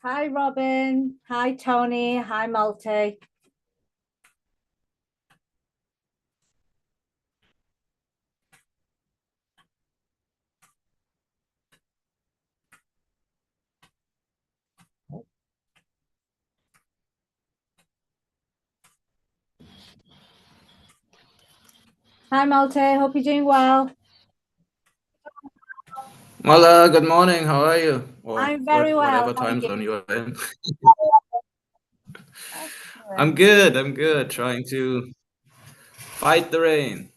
Hi, Robin. Hi, Tony. Hi, Malte. Hi, Malte. Hope you're doing well. Well, good morning. How are you? Or I'm very good, well. whatever How are time you? zone you're in. I'm Excellent. good. I'm good. Trying to fight the rain.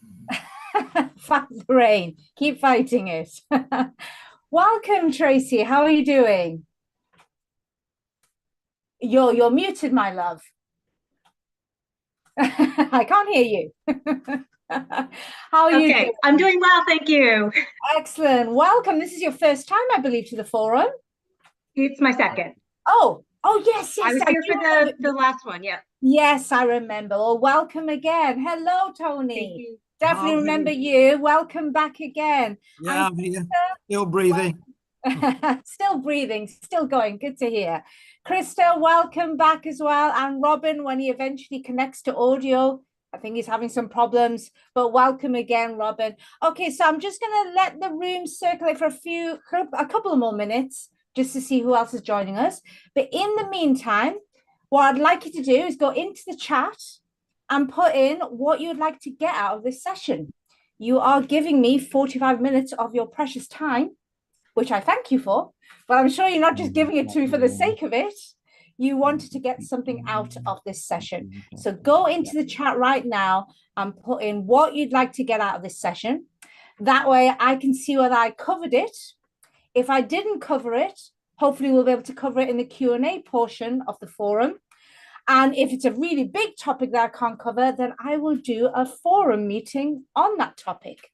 Fight the rain. Keep fighting it. Welcome, Tracy. How are you doing? You're muted, my love. I can't hear you. How are you Okay, I'm doing? doing well, thank you. Excellent. Welcome. This is your first time, I believe, to the forum. It's my second. Oh, yes, I yes. was I here do for remember. the last one. Yeah, Yes, I remember. Well, welcome again. Hello, thank Tony. you. Definitely I'm remember here. you. Welcome back again. Yeah, And I'm here. Still breathing. still breathing, still going. Good to hear. Krista, welcome back as well. And Robin, when he eventually connects to audio, I think he's having some problems, but welcome again, Robin. Okay, so I'm just going to let the room circulate for a couple of more minutes just to see who else is joining us. But in the meantime, what I'd like you to do is go into the chat and put in what you'd like to get out of this session. You are giving me 45 minutes of your precious time, which I thank you for, but I'm sure you're not just giving it to me for the sake of it. You wanted to get something out of this session. So go into the chat right now and put in what you'd like to get out of this session. That way I can see whether I covered it. If I didn't cover it, hopefully we'll be able to cover it in the Q&A portion of the forum. And if it's a really big topic that I can't cover, then I will do a forum meeting on that topic.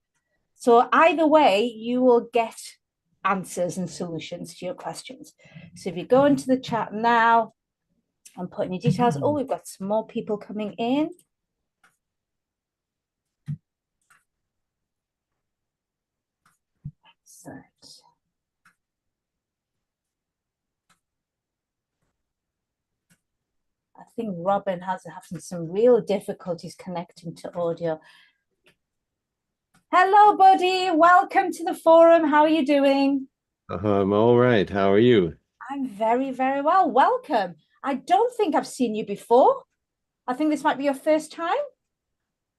So either way, you will get answers and solutions to your questions. So if you go into the chat now and put in your details, oh, we've got some more people coming in. Excellent. I think Robin has having some real difficulties connecting to audio. Hello, buddy. Welcome to the forum. How are you doing? I'm all right. How are you? I'm very, very well. Welcome. I don't think I've seen you before. I think this might be your first time.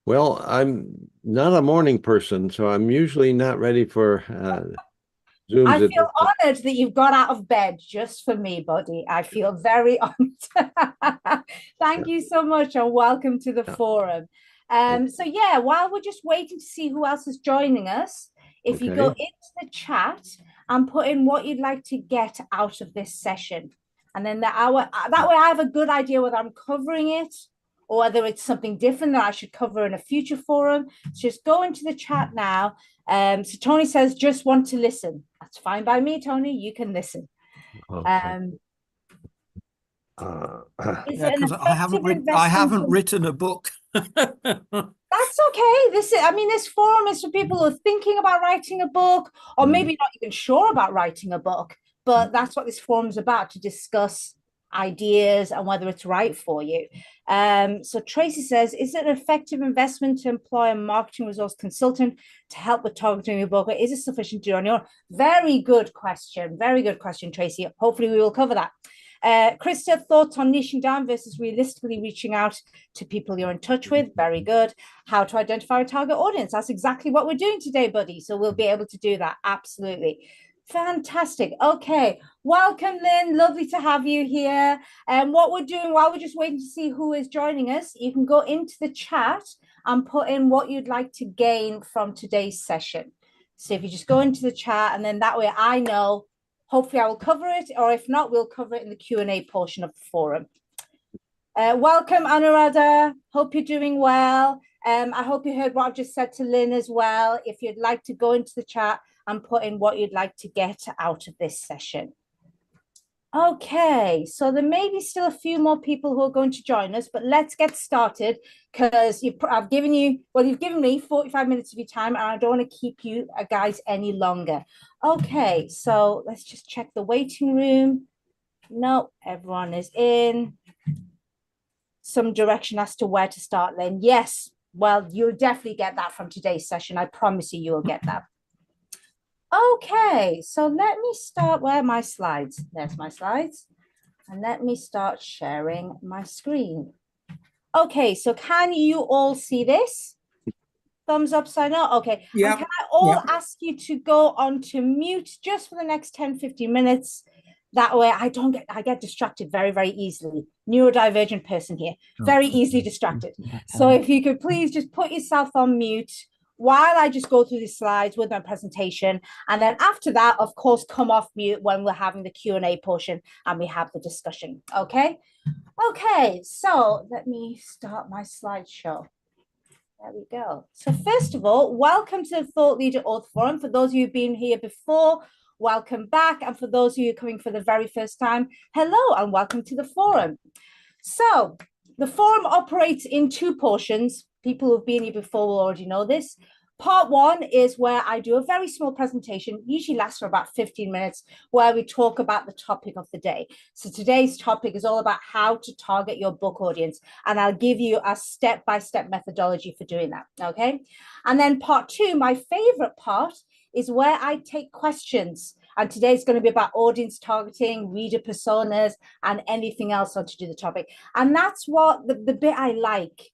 Well, I'm not a morning person, so I'm usually not ready for I Zooms at feel this time. honored that you've got out of bed just for me, buddy. I feel very honored. Thank you so much and welcome to the Yeah, forum. thank So yeah, while we're just waiting to see who else is joining us, you. if you go Okay. into the chat and put in what you'd like to get out of this session, and then that way I have a good idea whether I'm covering it or whether it's something different that I should cover in a future forum. So just go into the chat now. So Tony says, just want to listen. That's fine by me, Tony. You can listen. Okay. Um, Uh, is Yeah, it an because effective I investment? haven't written a book. That's okay. This forum is for people who are thinking about writing a book, or mm, maybe not even sure about writing a book. mm. But that's what this forum is about, to discuss ideas and whether it's right for you. So Tracy says, is it an effective investment to employ a marketing resource consultant to help with targeting your book, or is it sufficient to do on your own? Very good question. Very good question, Tracy. Hopefully we will cover that. Krista, thoughts on niching down versus realistically reaching out to people you're in touch with? Very good. How to identify a target audience? That's exactly what we're doing today, buddy. So we'll be able to do that. Absolutely. Fantastic. Okay. Welcome, Lynn. Lovely to have you here. And what we're doing while we're just waiting to see who is joining us, you can go into the chat and put in what you'd like to gain from today's session. So if you just go into the chat, and then that way I know, hopefully I will cover it, or if not, we'll cover it in the Q&A portion of the forum. Welcome, Anuradha. Hope you're doing well. I hope you heard what I've just said to Lynn as well. If you'd like to go into the chat and put in what you'd like to get out of this session. Okay, so there may be still a few more people who are going to join us, but let's get started because you've given me 45 minutes of your time, and I don't want to keep you guys any longer. Okay, so let's just check the waiting room. No, everyone is in some direction as to where to start then. Yes, well, you'll definitely get that from today's session. I promise you, you'll get that. Okay, so let me start. Where are my slides? There's my slides. And let me start sharing my screen. Okay, so can you all see this? Thumbs up, sign up. Okay. Yeah. And can I all Yeah. ask you to go on to mute just for the next 10, 15 minutes? That way I get distracted very, very easily. Neurodivergent person here, very easily distracted. So if you could please just put yourself on mute while I just go through the slides with my presentation. And then after that, of course, come off mute when we're having the Q&A portion and we have the discussion, okay? Okay, so let me start my slideshow. There we go. So first of all, welcome to the Thought Leader Author Forum. For those of you who've been here before, welcome back. And for those of you coming for the very first time, hello and welcome to the forum. So the forum operates in two portions. People who've been here before will already know this. Part one is where I do a very small presentation, usually lasts for about 15 minutes, where we talk about the topic of the day. So today's topic is all about how to target your book audience. And I'll give you a step-by-step methodology for doing that, okay? And then part two, my favorite part, is where I take questions. And today's going to be about audience targeting, reader personas, and anything else on to do the topic. And that's what the bit I like.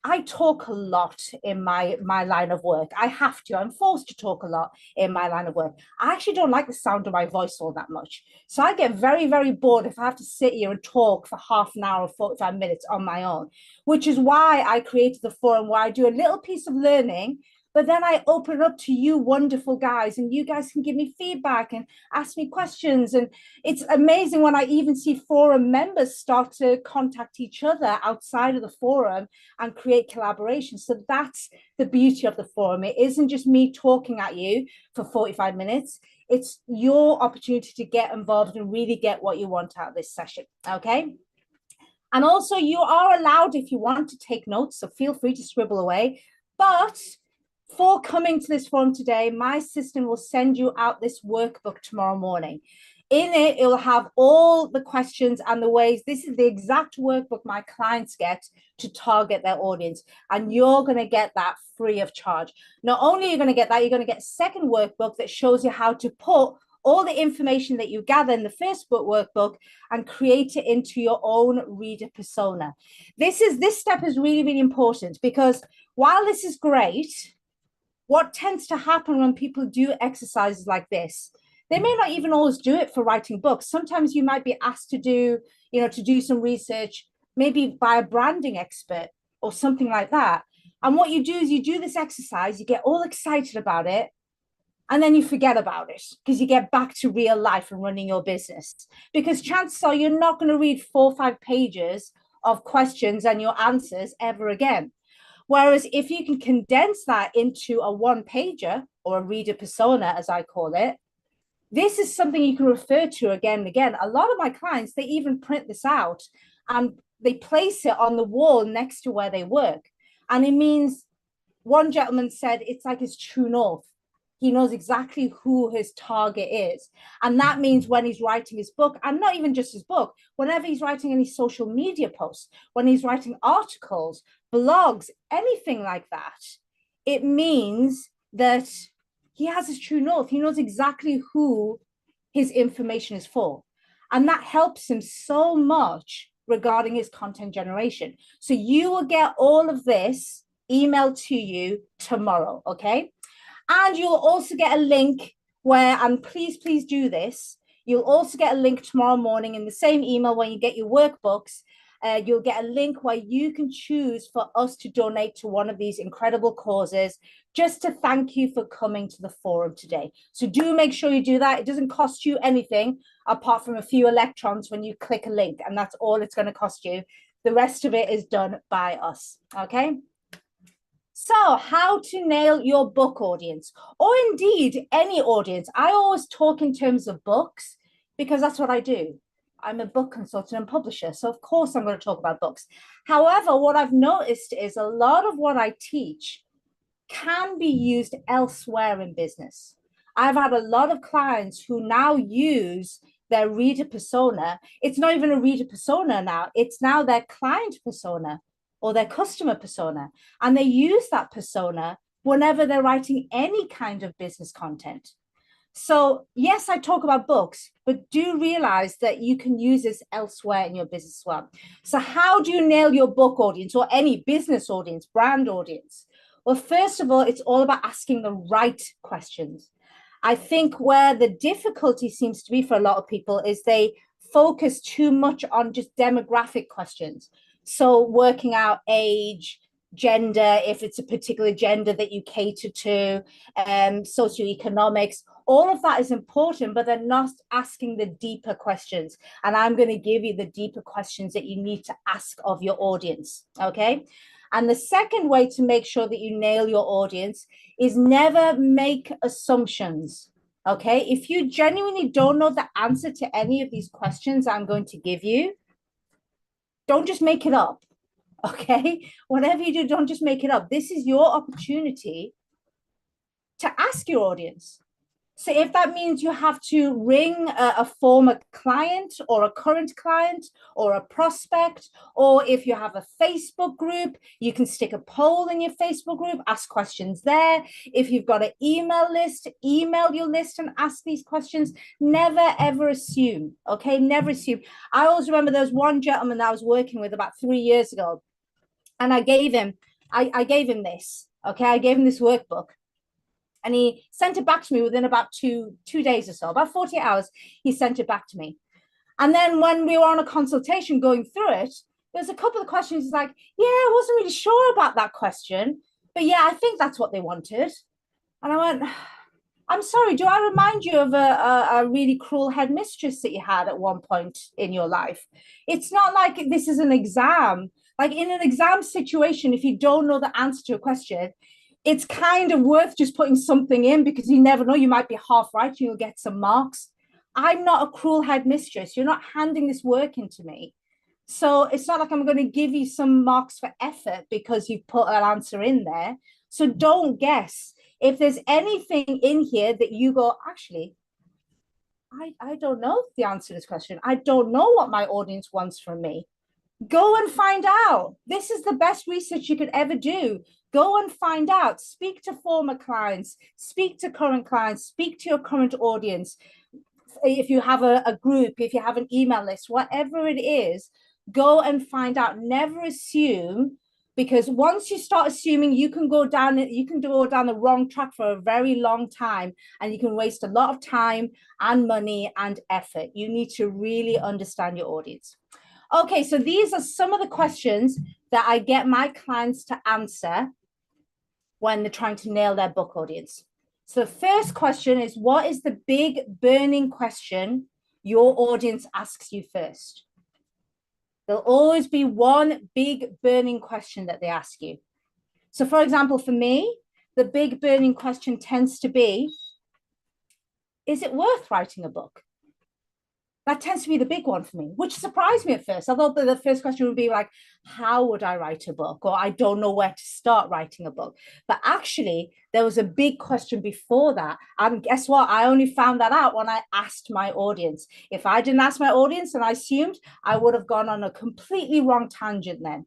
I talk a lot in my line of work. I have to. I'm forced to talk a lot in my line of work. I actually don't like the sound of my voice all that much. So I get very, very bored if I have to sit here and talk for half an hour or 45 minutes on my own, which is why I created the forum where I do a little piece of learning, but then I open it up to you wonderful guys, and you guys can give me feedback and ask me questions. And it's amazing when I even see forum members start to contact each other outside of the forum and create collaboration. So that's the beauty of the forum. It isn't just me talking at you for 45 minutes. It's your opportunity to get involved and really get what you want out of this session, okay? And also you are allowed, if you want, to take notes, so feel free to scribble away. But for coming to this forum today, my assistant will send you out this workbook tomorrow morning. In it, it will have all the questions and the ways. This is the exact workbook my clients get to target their audience. And you're going to get that free of charge. Not only are you going to get that, you're going to get a second workbook that shows you how to put all the information that you gather in the first book workbook and create it into your own reader persona. This step is really, really important, because while this is great, what tends to happen when people do exercises like this, they may not even always do it for writing books. Sometimes you might be asked to do, to do some research, maybe by a branding expert or something like that. And what you do is you do this exercise, you get all excited about it, and then you forget about it because you get back to real life and running your business. Because chances are you're not going to read 4 or 5 pages of questions and your answers ever again. Whereas if you can condense that into a one-pager or a reader persona, as I call it, this is something you can refer to again and again. A lot of my clients, they even print this out and they place it on the wall next to where they work. And it means, one gentleman said, it's like his true north. He knows exactly who his target is. And that means when he's writing his book, and not even just his book, whenever he's writing any social media posts, when he's writing articles, blogs, anything like that, it means that he has his true north. He knows exactly who his information is for. And that helps him so much regarding his content generation. So you will get all of this emailed to you tomorrow, okay? And you'll also get a link where, and please do this, you'll also get a link tomorrow morning in the same email when you get your workbooks. You'll get a link where you can choose for us to donate to one of these incredible causes, just to thank you for coming to the forum today. So do make sure you do that. It doesn't cost you anything apart from a few electrons when you click a link, and that's all it's going to cost you. The rest of it is done by us, okay? So how to nail your book audience, or indeed any audience. I always talk in terms of books because that's what I do. I'm a book consultant and publisher, so of course I'm going to talk about books. However, what I've noticed is a lot of what I teach can be used elsewhere in business. I've had a lot of clients who now use their reader persona, it's not even a reader persona now. It's now their client persona or their customer persona. And they use that persona whenever they're writing any kind of business content. So yes, I talk about books, but do realize that you can use this elsewhere in your business as well. So how do you nail your book audience or any business audience, brand audience? Well, first of all, it's all about asking the right questions. I think where the difficulty seems to be for a lot of people is they focus too much on just demographic questions. So working out age, gender, if it's a particular gender that you cater to, socioeconomics, all of that is important, but they're not asking the deeper questions. And I'm going to give you the deeper questions that you need to ask of your audience, okay? And the second way to make sure that you nail your audience is never make assumptions, okay? If you genuinely don't know the answer to any of these questions I'm going to give you, don't just make it up, okay? Whatever you do, don't just make it up. This is your opportunity to ask your audience. So if that means you have to ring a former client or a current client or a prospect, or if you have a Facebook group, you can stick a poll in your Facebook group, ask questions there. If you've got an email list, email your list and ask these questions. Never, ever assume, okay? Never assume. I always remember there was one gentleman that I was working with about 3 years ago, and I gave him this, okay? I gave him this workbook. And he sent it back to me within about two days or so, about 48 hours, he sent it back to me. And then when we were on a consultation going through it, there's a couple of questions. He's like, yeah, I wasn't really sure about that question, but yeah, I think that's what they wanted. And I went, I'm sorry, do I remind you of a really cruel headmistress that you had at one point in your life? It's not like this is an exam. Like in an exam situation, if you don't know the answer to a question, it's kind of worth just putting something in, because you never know, you might be half right and you'll get some marks. I'm not a cruel headmistress. You're not handing this work into me. So it's not like I'm going to give you some marks for effort because you've put an answer in there. So don't guess. If there's anything in here that you go, actually, I don't know the answer to this question. I don't know what my audience wants from me. Go and find out. This is the best research you could ever do. Go and find out. Speak to former clients, speak to current clients, speak to your current audience. If you have a group, if you have an email list, whatever it is, go and find out. Never assume, because once you start assuming, you can go down the wrong track for a very long time, and you can waste a lot of time and money and effort. You need to really understand your audience. Okay, so these are some of the questions that I get my clients to answer when they're trying to nail their book audience. So the first question is, what is the big burning question your audience asks you first? There'll always be one big burning question that they ask you. So for example, for me, the big burning question tends to be, is it worth writing a book? That tends to be the big one for me, which surprised me at first. I thought that the first question would be like, how would I write a book? Or I don't know where to start writing a book. But actually, there was a big question before that. And guess what? I only found that out when I asked my audience. If I didn't ask my audience and I assumed, I would have gone on a completely wrong tangent then.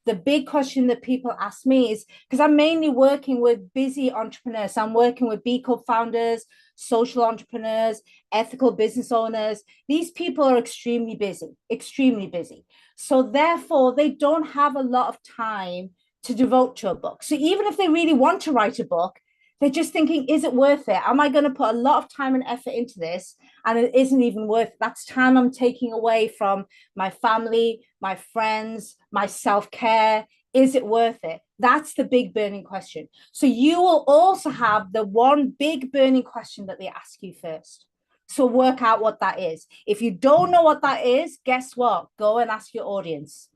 The big question that people ask me is, because I'm mainly working with busy entrepreneurs. So I'm working with B Corp founders, social entrepreneurs, ethical business owners. These people are extremely busy, extremely busy. So therefore, they don't have a lot of time to devote to a book. So even if they really want to write a book, they're just thinking, is it worth it? Am I going to put a lot of time and effort into this? And it isn't even worth it. That's time I'm taking away from my family, my friends, my self-care. Is it worth it? That's the big burning question. So you will also have the one big burning question that they ask you first. So work out what that is. If you don't know what that is, guess what? Go and ask your audience.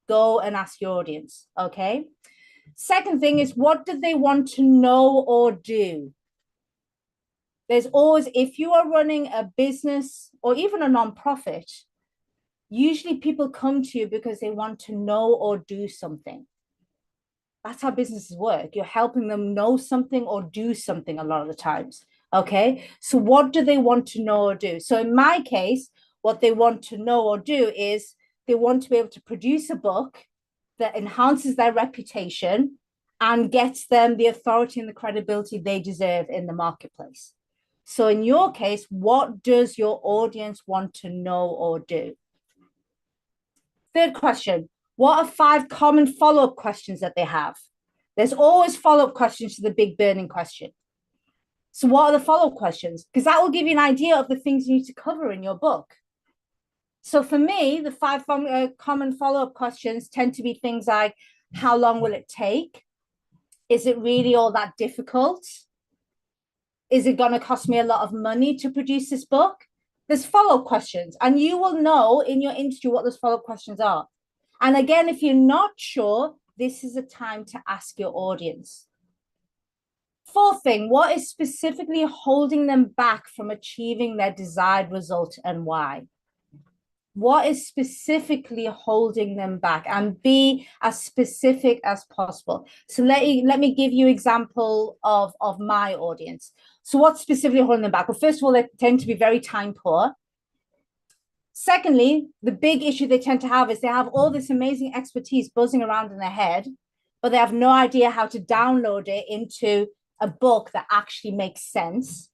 Go and ask your audience, okay? Second thing is, what do they want to know or do? There's always, if you are running a business or even a nonprofit, usually people come to you because they want to know or do something. That's how businesses work. You're helping them know something or do something a lot of the times. Okay, so what do they want to know or do? So in my case, what they want to know or do is they want to be able to produce a book that enhances their reputation and gets them the authority and the credibility they deserve in the marketplace. So in your case, what does your audience want to know or do? Third question, what are 5 common follow-up questions that they have? There's always follow-up questions to the big burning question. So what are the follow-up questions? Because that will give you an idea of the things you need to cover in your book. So for me, the 5 common follow-up questions tend to be things like, how long will it take? Is it really all that difficult? Is it going to cost me a lot of money to produce this book? There's follow-up questions, and you will know in your industry what those follow-up questions are. And again, if you're not sure, this is a time to ask your audience. Fourth thing, what is specifically holding them back from achieving their desired result and why? What is specifically holding them back? And be as specific as possible. So let me give you an example of my audience. So what's specifically holding them back? Well, first of all, they tend to be very time poor. Secondly, the big issue they tend to have is they have all this amazing expertise buzzing around in their head, but they have no idea how to download it into a book that actually makes sense.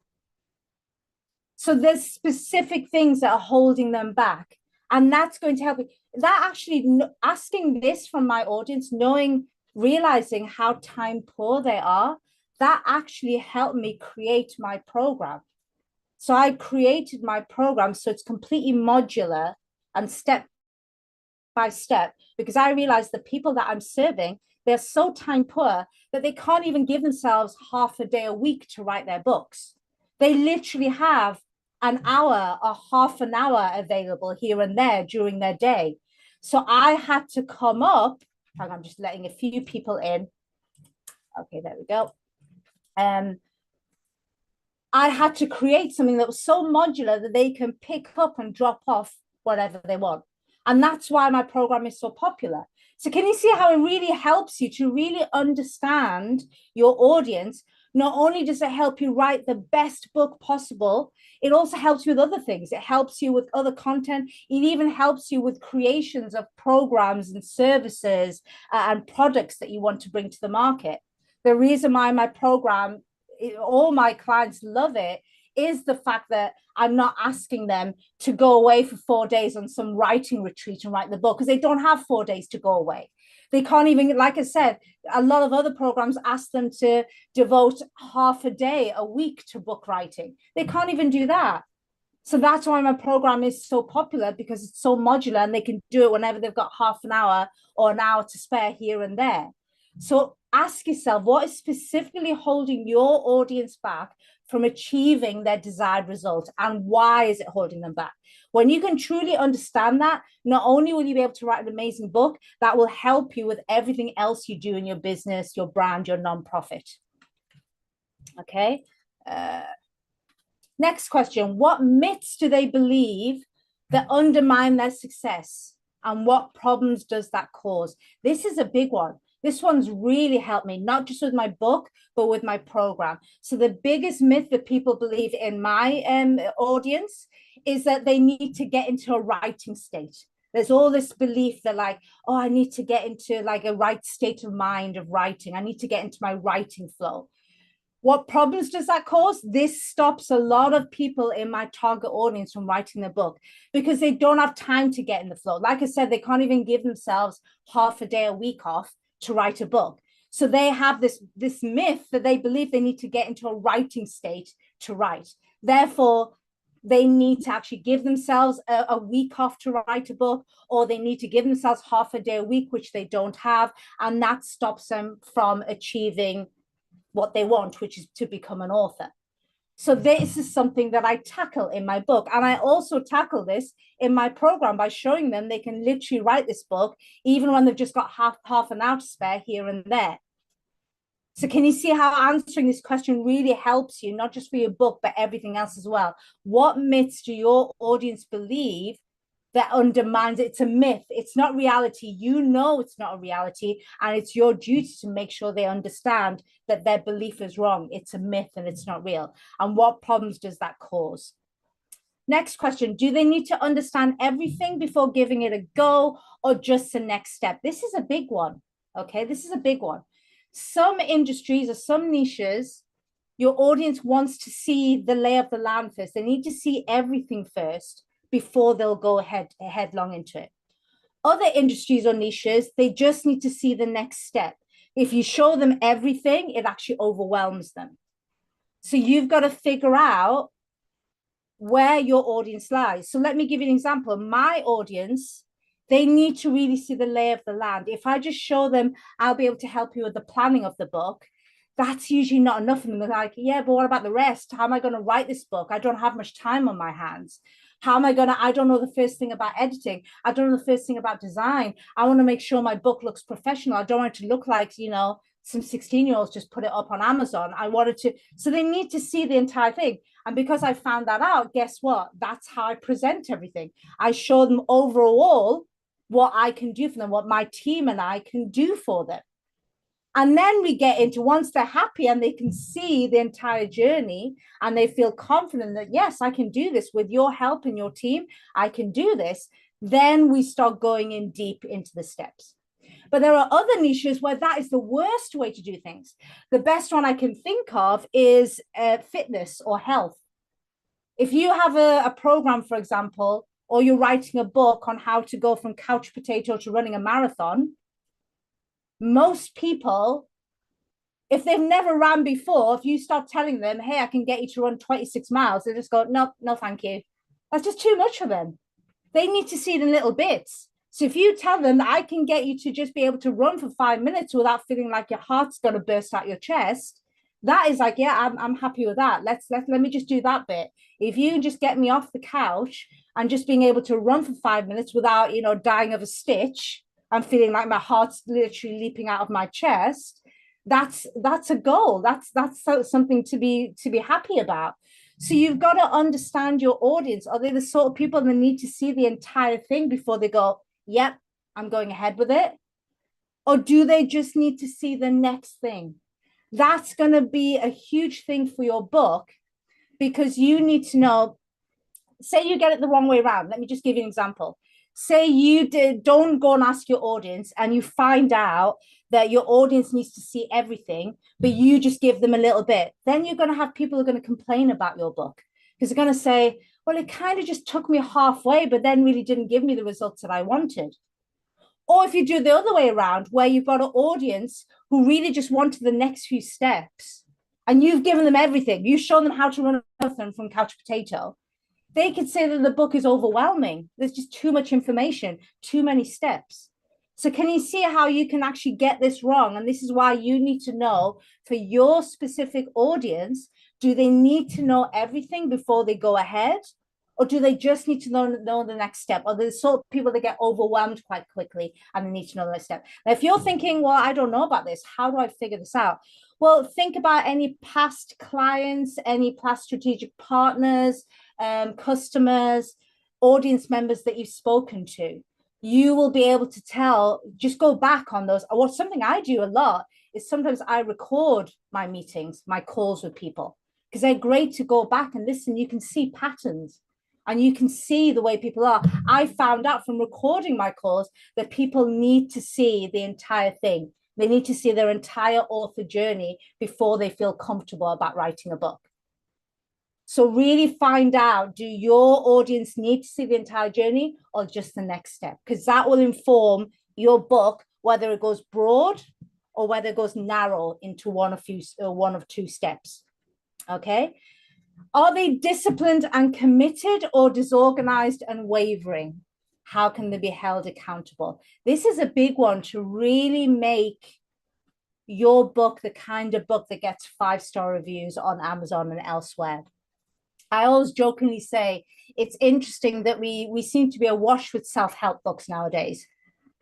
So there's specific things that are holding them back. And that's going to help you. That actually, asking this from my audience, realizing how time poor they are, that actually helped me create my program. So I created my program so it's completely modular and step by step, because I realized the people that I'm serving, they're so time poor that they can't even give themselves half a day a week to write their books. They literally have an hour or half an hour available here and there during their day. So I had to come up, and I'm just letting a few people in. Okay, there we go. I had to create something that was so modular that they can pick up and drop off whatever they want. And that's why my program is so popular. So can you see how it really helps you to really understand your audience? Not only does it help you write the best book possible, it also helps you with other things. It helps you with other content. It even helps you with creations of programs and services and products that you want to bring to the market. The reason why my program, all my clients love it, is the fact that I'm not asking them to go away for 4 days on some writing retreat and write the book, because they don't have 4 days to go away. They can't even, like I said, a lot of other programs ask them to devote half a day a week to book writing. They can't even do that. So that's why my program is so popular, because it's so modular and they can do it whenever they've got half an hour or an hour to spare here and there. So ask yourself, what is specifically holding your audience back from achieving their desired result, and why is it holding them back? When you can truly understand that, not only will you be able to write an amazing book, that will help you with everything else you do in your business, your brand, your nonprofit. Okay. Next question. What myths do they believe that undermine their success, and what problems does that cause? This is a big one. This one's really helped me, not just with my book, but with my program. So the biggest myth that people believe in my audience is that they need to get into a writing state. There's all this belief that like, oh, I need to get into like a right state of mind of writing. I need to get into my writing flow. What problems does that cause? This stops a lot of people in my target audience from writing their book, because they don't have time to get in the flow. Like I said, they can't even give themselves half a day a week off to write a book. So they have this myth that they believe they need to get into a writing state to write. Therefore, they need to actually give themselves a week off to write a book, or they need to give themselves half a day a week, which they don't have. And that stops them from achieving what they want, which is to become an author. So this is something that I tackle in my book. And I also tackle this in my program by showing them they can literally write this book, even when they've just got half an hour to spare here and there. So can you see how answering this question really helps you, not just for your book, but everything else as well? What myths do your audience believe that undermines it's a myth. It's not reality. You know it's not a reality, and it's your duty to make sure they understand that their belief is wrong. It's a myth and it's not real. And what problems does that cause? Next question, do they need to understand everything before giving it a go, or just the next step? This is a big one, okay? This is a big one. Some industries or some niches, your audience wants to see the lay of the land first. They need to see everything first before they'll go headlong into it. Other industries or niches, they just need to see the next step. If you show them everything, it actually overwhelms them. So you've got to figure out where your audience lies. So let me give you an example. My audience, they need to really see the lay of the land. If I just show them, I'll be able to help you with the planning of the book, that's usually not enough for them. They're like, yeah, but what about the rest? How am I going to write this book? I don't have much time on my hands. How am I going to, I don't know the first thing about editing. I don't know the first thing about design. I want to make sure my book looks professional. I don't want it to look like, you know, some 16-year-olds just put it up on Amazon. I wanted to, so they need to see the entire thing. And because I found that out, guess what? That's how I present everything. I show them overall what I can do for them, what my team and I can do for them. And then we get into, once they're happy and they can see the entire journey and they feel confident that, yes, I can do this with your help and your team, I can do this. Then we start going in deep into the steps. But there are other niches where that is the worst way to do things. The best one I can think of is fitness or health. If you have a program, for example, or you're writing a book on how to go from couch potato to running a marathon, most people, if they've never ran before, if you start telling them, hey, I can get you to run 26 miles, they just go, no, no, thank you. That's just too much for them. They need to see it in little bits. So if you tell them that I can get you to just be able to run for 5 minutes without feeling like your heart's going to burst out your chest, that is like, yeah, I'm happy with that. Let me just do that bit. If you just get me off the couch and just being able to run for 5 minutes without, you know, dying of a stitch, I'm feeling like my heart's literally leaping out of my chest, that's a goal. That's something to be happy about. So you've got to understand your audience. Are they the sort of people that need to see the entire thing before they go, yep, I'm going ahead with it? Or do they just need to see the next thing? That's going to be a huge thing for your book, because you need to know, say you get it the wrong way around. Let me just give you an example. Say you don't go and ask your audience and you find out that your audience needs to see everything, but you just give them a little bit. Then you're going to have people who are going to complain about your book, because they're going to say, well, it kind of just took me halfway, but then really didn't give me the results that I wanted. Or if you do the other way around, where you've got an audience who really just wanted the next few steps, and you've given them everything, you've shown them how to run a marathon from couch potato, they could say that the book is overwhelming. There's just too much information, too many steps. So can you see how you can actually get this wrong? And this is why you need to know, for your specific audience, do they need to know everything before they go ahead? Or do they just need to know the next step? Or the sort of people that get overwhelmed quite quickly and they need to know the next step. Now, if you're thinking, well, I don't know about this, how do I figure this out? Well, think about any past clients, any past strategic partners, customers, audience members that you've spoken to. You will be able to tell, just go back on those. Or something I do a lot is sometimes I record my meetings, my calls with people, because they're great to go back and listen. You can see patterns and you can see the way people are. I found out from recording my calls that people need to see the entire thing. They need to see their entire author journey before they feel comfortable about writing a book. So really find out, do your audience need to see the entire journey or just the next step? Because that will inform your book, whether it goes broad or whether it goes narrow into one of two steps. Okay. Are they disciplined and committed, or disorganized and wavering? How can they be held accountable? This is a big one to really make your book the kind of book that gets 5-star reviews on Amazon and elsewhere. I always jokingly say it's interesting that we seem to be awash with self-help books nowadays.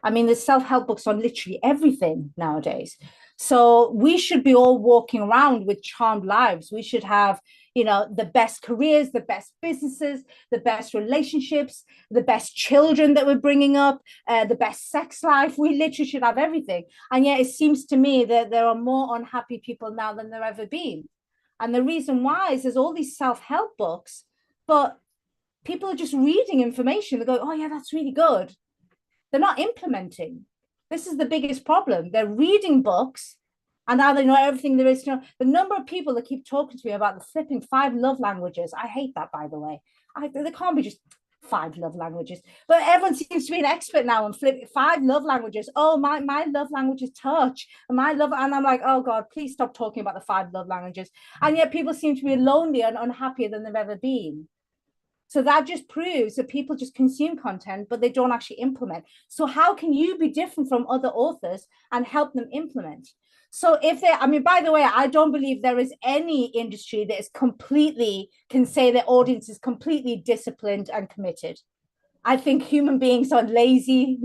I mean, there's self-help books on literally everything nowadays. So we should be all walking around with charmed lives. We should have, you know, the best careers, the best businesses, the best relationships, the best children that we're bringing up, the best sex life. We literally should have everything. And yet it seems to me that there are more unhappy people now than there ever been. And the reason why is there's all these self-help books, but people are just reading information. They go, oh yeah, that's really good. They're not implementing. This is the biggest problem. They're reading books and now they know everything there is to know. The number of people that keep talking to me about the flipping 5 love languages. I hate that, by the way. There can't be just 5 love languages, but everyone seems to be an expert now on 5 love languages. Oh, my love language is touch, and and I'm like, oh God, please stop talking about the 5 love languages. And yet people seem to be lonelier and unhappier than they've ever been. So that just proves that people just consume content, but they don't actually implement. So how can you be different from other authors and help them implement? So if they, I mean, by the way, I don't believe there is any industry that is completely, can say their audience is completely disciplined and committed. I think human beings are lazy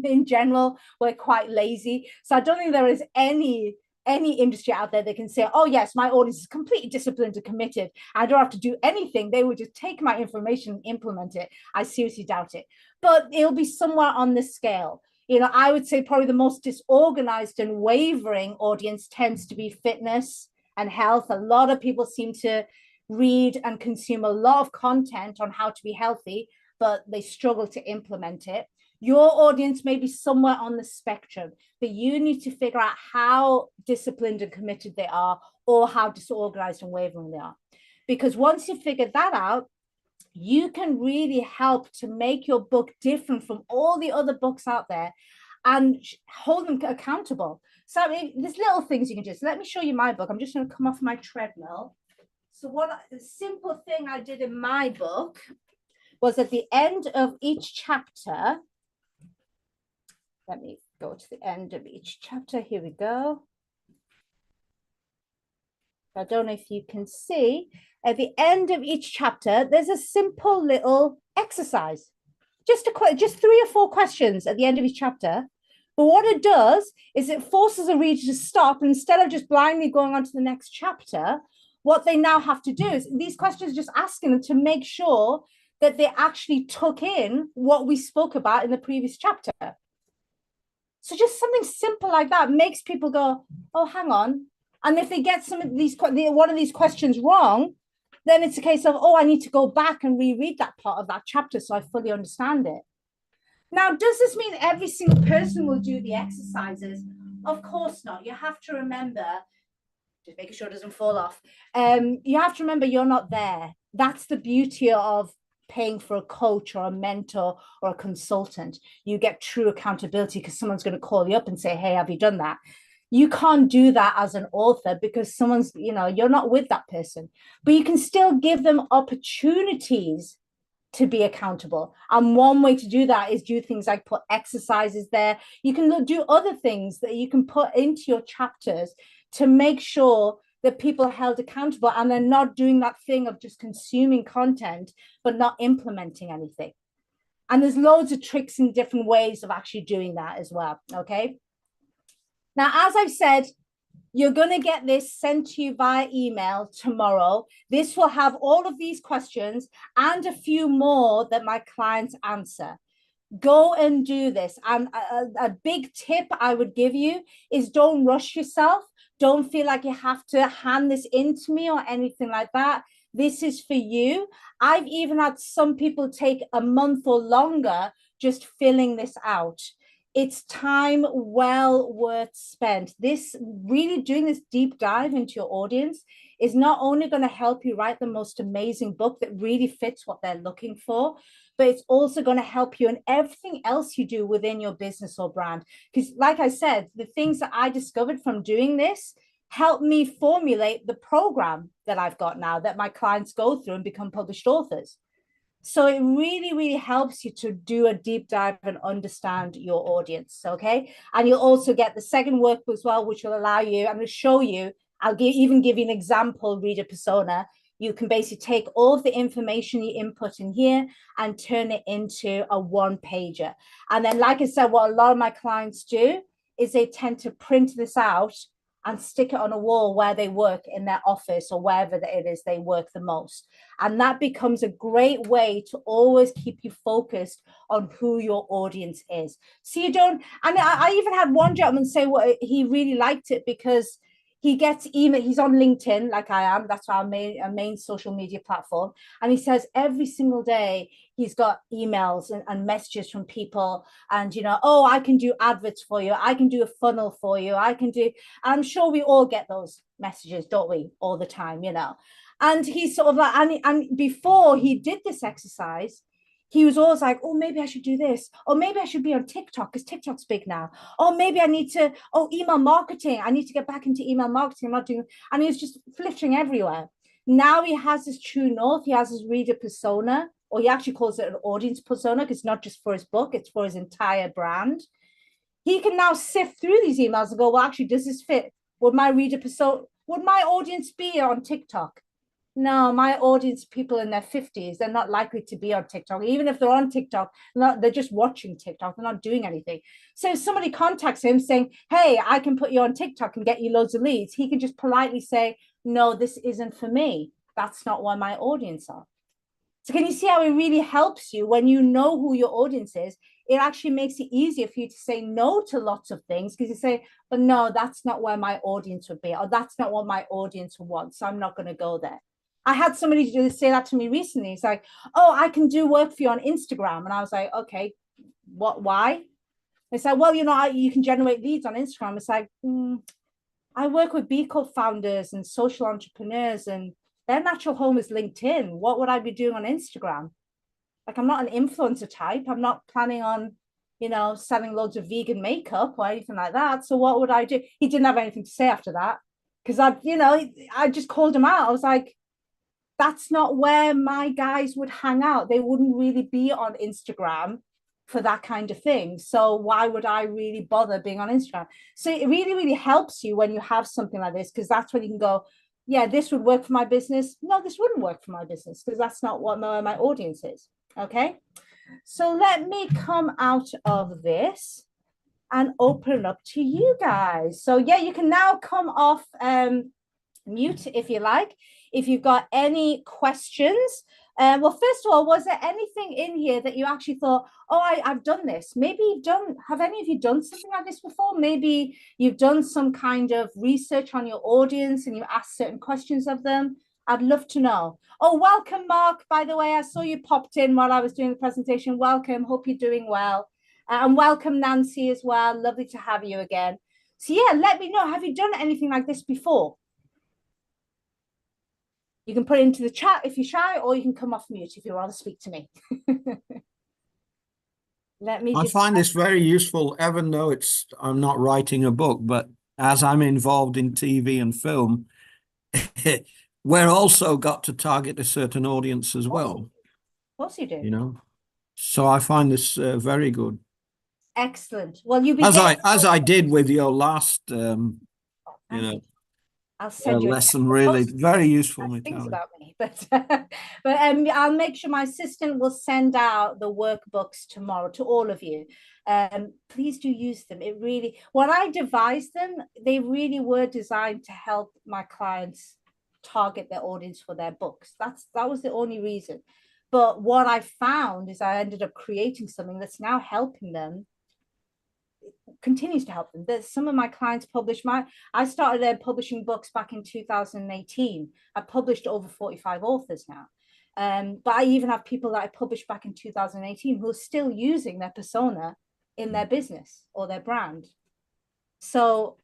in general. We're quite lazy. So I don't think there is any industry out there that can say, oh yes, my audience is completely disciplined and committed. I don't have to do anything. They will just take my information and implement it. I seriously doubt it. But it'll be somewhere on the scale. You know, I would say probably the most disorganized and wavering audience tends to be fitness and health. A lot of people seem to read and consume a lot of content on how to be healthy, but they struggle to implement it. Your audience may be somewhere on the spectrum, but you need to figure out how disciplined and committed they are or how disorganized and wavering they are. Because once you figure that out, you can really help to make your book different from all the other books out there and hold them accountable. So I mean, there's little things you can do. So let me show you my book. I'm just going to come off my treadmill. So the simple thing I did in my book was at the end of each chapter. Let me go to the end of each chapter. Here we go. I don't know if you can see. At the end of each chapter, there's a simple little exercise. Just 3 or 4 questions at the end of each chapter. But what it does is it forces a reader to stop. And instead of just blindly going on to the next chapter, what they now have to do is these questions just asking them to make sure that they actually took in what we spoke about in the previous chapter. So just something simple like that makes people go, oh, hang on. And if they get some of these, one of these questions wrong, then it's a case of, oh, I need to go back and reread that part of that chapter so I fully understand it. Now, does this mean every single person will do the exercises? Of course not. You have to remember, just making sure it doesn't fall off. You have to remember you're not there. That's the beauty of paying for a coach or a mentor or a consultant. You get true accountability because someone's going to call you up and say, hey, have you done that? You can't do that as an author because someone's, you know, you're not with that person, but you can still give them opportunities to be accountable. And one way to do that is do things like put exercises there. You can do other things that you can put into your chapters to make sure that people are held accountable and they're not doing that thing of just consuming content, but not implementing anything. And there's loads of tricks and different ways of actually doing that as well. Okay. Now, as I've said, you're going to get this sent to you via email tomorrow. This will have all of these questions and a few more that my clients answer. Go and do this. And a big tip I would give you is don't rush yourself. Don't feel like you have to hand this in to me or anything like that. This is for you. I've even had some people take a month or longer just filling this out. It's time well worth spent. This really doing this deep dive into your audience is not only going to help you write the most amazing book that really fits what they're looking for, but it's also going to help you in everything else you do within your business or brand. Because like I said, the things that I discovered from doing this helped me formulate the program that I've got now that my clients go through and become published authors. So it really, really helps you to do a deep dive and understand your audience, okay? And you'll also get the second workbook as well, which will allow you, I'm going to show you, even give you an example reader persona. You can basically take all of the information you input in here and turn it into a one-pager. And then, like I said, what a lot of my clients do is they tend to print this out and stick it on a wall where they work in their office or wherever it is they work the most. And that becomes a great way to always keep you focused on who your audience is. So you don't, and I even had one gentleman say he really liked it because he gets email. He's on LinkedIn, like I am. That's our main social media platform. And he says every single day he's got emails and messages from people. And, oh, I can do adverts for you. I can do a funnel for you. I can do, I'm sure we all get those messages, don't we? All the time, And he's sort of like, and before he did this exercise, he was always like, oh, maybe I should do this. Or maybe I should be on TikTok because TikTok's big now. Or maybe I need to, email marketing. I need to get back into email marketing. I'm not doing, and he was just flitting everywhere. Now he has his true north. He has his reader persona, or he actually calls it an audience persona because it's not just for his book, it's for his entire brand. He can now sift through these emails and go, well, actually, does this fit? Would my reader persona, would my audience be on TikTok? No, my audience, people in their 50s, they're not likely to be on TikTok. Even if they're on TikTok, they're just watching TikTok. They're not doing anything. So if somebody contacts him saying, hey, I can put you on TikTok and get you loads of leads, he can just politely say, no, this isn't for me. That's not where my audience are. So can you see how it really helps you when you know who your audience is? It actually makes it easier for you to say no to lots of things because you say, but no, that's not where my audience would be, or that's not what my audience wants. So I'm not going to go there. I had somebody say that to me recently. It's like, oh, I can do work for you on Instagram. And I was like, okay, why? They said, well, you can generate leads on Instagram. It's like, I work with B Corp founders and social entrepreneurs, and their natural home is LinkedIn. What would I be doing on Instagram? Like, I'm not an influencer type. I'm not planning on, selling loads of vegan makeup or anything like that. So what would I do? He didn't have anything to say after that because I just called him out. I was like, that's not where my guys would hang out. They wouldn't really be on Instagram for that kind of thing. So why would I really bother being on Instagram? So it really, really helps you when you have something like this, because that's when you can go, yeah, this would work for my business. No, this wouldn't work for my business because that's not what my audience is. Okay. So let me come out of this and open up to you guys. So yeah, you can now come off mute if you like. If you've got any questions, well, first of all, was there anything in here that you actually thought, oh, I've done this? Maybe have any of you done something like this before? Maybe you've done some kind of research on your audience and you asked certain questions of them. I'd love to know. Oh, welcome, Mark. By the way, I saw you popped in while I was doing the presentation. Welcome. Hope you're doing well. And welcome, Nancy, as well. Lovely to have you again. So yeah, let me know. Have you done anything like this before? You can put it into the chat if you're shy, or you can come off mute if you want to speak to me. I find this very useful, even though I'm not writing a book, but as I'm involved in TV and film, we're also got to target a certain audience as well. Of course you do. So I find this very good. Excellent. Well, as I did with your last, I'll send you lesson. Really, very useful. Things about me, but I'll make sure my assistant will send out the workbooks tomorrow to all of you. Please do use them. It really, when I devised them, they really were designed to help my clients target their audience for their books. That was the only reason. But what I found is I ended up creating something that's now helping them. Continues to help them. There's some of my clients publish I started publishing books back in 2018. I published over 45 authors now. But I even have people that I published back in 2018 who are still using their persona in their business or their brand. So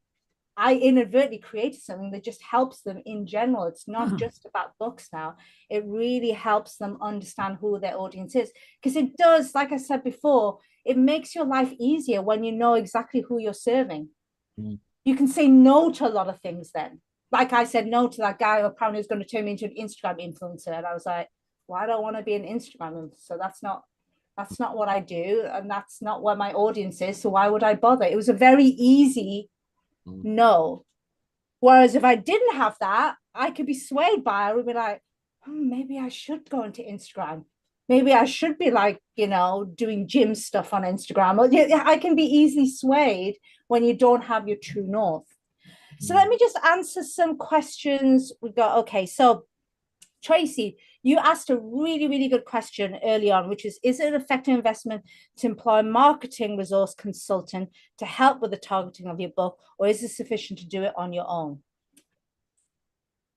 I inadvertently created something that just helps them in general. It's not just about books now. It really helps them understand who their audience is, because it does, like I said before, it makes your life easier when you know exactly who you're serving. You can say no to a lot of things then. Like I said no to that guy who apparently was going to turn me into an Instagram influencer. And I was like, well, I don't want to be an Instagram influencer. That's not what I do. And that's not where my audience is. So why would I bother? It was a very easy no. Whereas if I didn't have that, I could be swayed by it. I would be like, maybe I should go into Instagram. maybe I should be like, doing gym stuff on Instagram. Or I can be easily swayed when you don't have your true north. So let me just answer some questions. We got, okay, so Tracy, you asked a really, really good question early on, which is it an effective investment to employ a marketing resource consultant to help with the targeting of your book, or is it sufficient to do it on your own?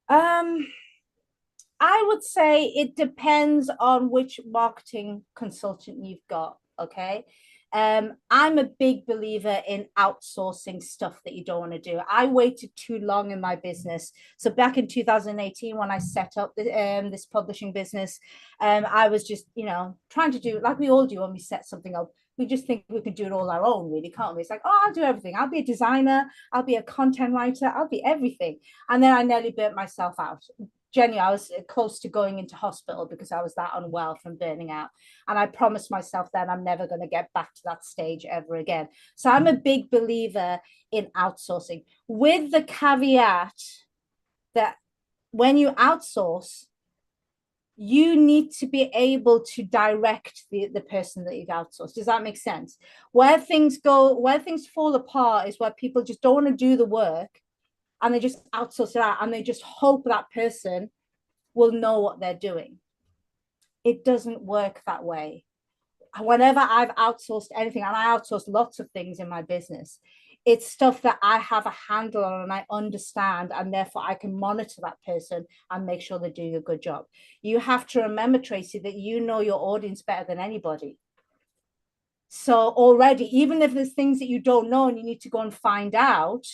I would say it depends on which marketing consultant you've got. Okay. I'm a big believer in outsourcing stuff that you don't want to do. I waited too long in my business. So back in 2018, when I set up this publishing business, I was just, trying to do like we all do when we set something up. We just think we can do it all our own, really, can't we? It's like, oh, I'll do everything. I'll be a designer. I'll be a content writer. I'll be everything. And then I nearly burnt myself out. Jenny, I was close to going into hospital because I was that unwell from burning out. And I promised myself then I'm never going to get back to that stage ever again. So I'm a big believer in outsourcing, with the caveat that when you outsource, you need to be able to direct the person that you've outsourced. Does that make sense? Where things fall apart is where people just don't want to do the work and they just outsource it out and they just hope that person will know what they're doing. It doesn't work that way. Whenever I've outsourced anything, and I outsource lots of things in my business, it's stuff that I have a handle on and I understand, and therefore I can monitor that person and make sure they're doing a good job. You have to remember, Tracy, that you know your audience better than anybody. So already, even if there's things that you don't know and you need to go and find out,